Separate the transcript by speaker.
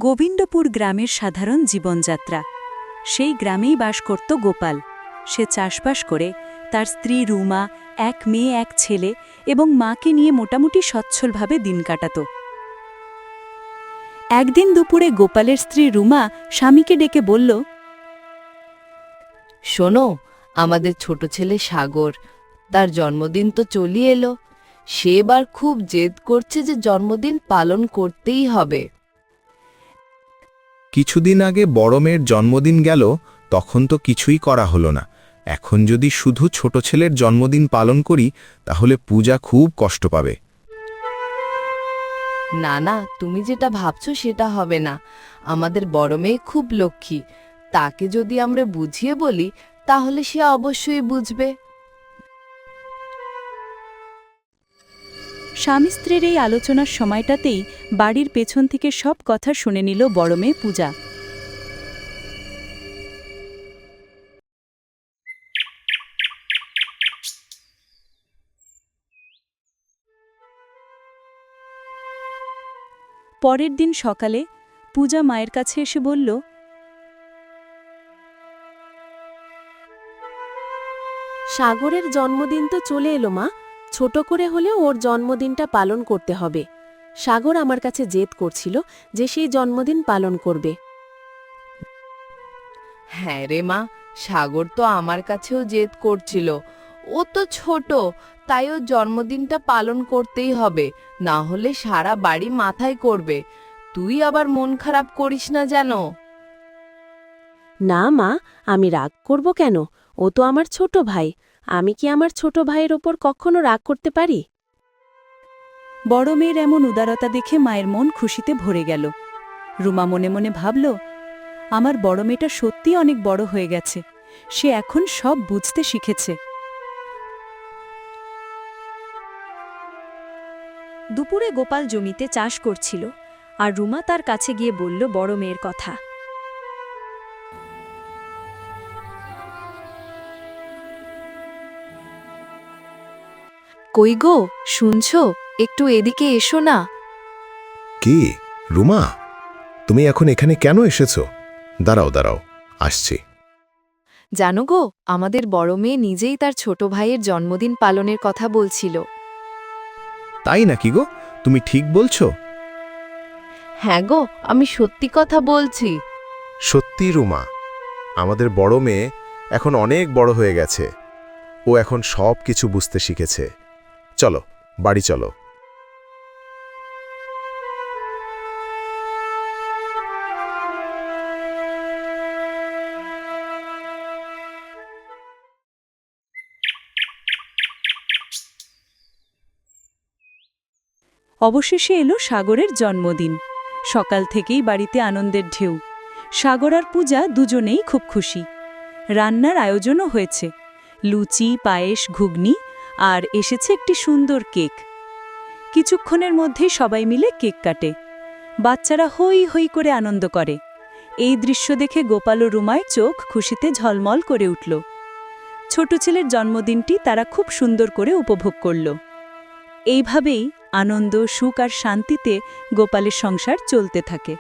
Speaker 1: গোবিন্দপুর গ্রামের সাধারণ জীবনযাত্রা। সেই গ্রামেই বাস করত গোপাল। সে চাষবাস করে তার স্ত্রী রুমা, এক মেয়ে এক ছেলে এবং মাকে নিয়ে মোটামুটি সচ্ছলভাবে দিন কাটাত। একদিন দুপুরে গোপালের স্ত্রী রুমা স্বামীকে ডেকে বলল,
Speaker 2: শোনো, আমাদের ছোট ছেলে সাগর, তার জন্মদিন তো চলিয়ে এলো। সে এবার খুব জেদ করছে যে জন্মদিন পালন করতেই হবে।
Speaker 3: কিছুদিন আগে বড় মেয়ের জন্মদিন গেল, তখন তো কিছুই করা হলো না। এখন যদি শুধু ছোট ছেলের জন্মদিন পালন করি তাহলে পূজা খুব কষ্ট পাবে।
Speaker 2: না না, তুমি যেটা ভাবছো সেটা হবে না। আমাদের বড় মেয়ে খুব লক্ষ্মী, তাকে যদি আমরা বুঝিয়ে বলি তাহলে সে অবশ্যই বুঝবে।
Speaker 1: স্বামী স্ত্রীর এই আলোচনার সময়টাতেই বাড়ির পেছন থেকে সব কথা শুনে নিল বড় মেয়ে পূজা। পরের দিন সকালে পূজা মায়ের কাছে এসে বলল,
Speaker 4: সাগরের জন্মদিন তো চলে এলো মা, ছোট করে হলেও ওর জন্মদিনটা পালন করতে হবে। সাগর আমার কাছে জেদ করছিল যে সেই জন্মদিন পালন করবে।
Speaker 2: হ্যাঁ রে মা, সাগর তো আমার কাছেও জেদ করছিল। ও তো ছোট, তাই ওর জন্মদিনটা পালন করতেই হবে, না হলে সারা বাড়ি মাথায় করবে। তুই আবার মন খারাপ করিস না যেন।
Speaker 4: না মা, আমি রাগ করব কেন? ও তো আমার ছোট ভাই। আমি কি আমার ছোট ভাইয়ের ওপর কখনো রাগ করতে পারি?
Speaker 1: বড় মেয়ের এমন উদারতা দেখে মায়ের মন খুশিতে ভরে গেল। রুমা মনে মনে ভাবল, আমার বড় মেয়েটা সত্যি অনেক বড় হয়ে গেছে, সে এখন সব বুঝতে শিখেছে।
Speaker 5: দুপুরে গোপাল জমিতে চাষ করছিল, আর রুমা তার কাছে গিয়ে বলল বড় মেয়ের কথা।
Speaker 6: কই গো, শুনছো? একটু এদিকে এসো না।
Speaker 7: কি রুমা, তুমি এখন এখানে কেন এসেছো? দাঁড়াও দাঁড়াও, আসছি।
Speaker 6: জানো গো, আমাদের বড় মেয়ে নিজেই তার ছোট ভাইয়ের জন্মদিন পালনের কথা বলছিল।
Speaker 3: তাই নাকি গো? তুমি ঠিক বলছো?
Speaker 2: হ্যাঁ গো, আমি সত্যি কথা বলছি।
Speaker 7: সত্যি রুমা, আমাদের বড় মেয়ে এখন অনেক বড় হয়ে গেছে। ও এখন সব কিছু বুঝতে শিখেছে। চলো বাড়ি চলো।
Speaker 1: অবশেষে এলো সাগরের জন্মদিন। সকাল থেকেই বাড়িতে আনন্দের ঢেউ। সাগর আর পূজা দুজনেই খুব খুশি। রান্নার আয়োজনও হয়েছে, লুচি, পায়েস, ঘুগনি, আর এসেছে একটি সুন্দর কেক। কিছুক্ষণের মধ্যেই সবাই মিলে কেক কাটে। বাচ্চারা হই হই করে আনন্দ করে। এই দৃশ্য দেখে গোপাল ও রুমায় চোখ খুশিতে ঝলমল করে উঠল। ছোট ছেলের জন্মদিনটি তারা খুব সুন্দর করে উপভোগ করল। এইভাবেই আনন্দ, সুখ আর শান্তিতে গোপালের সংসার চলতে থাকে।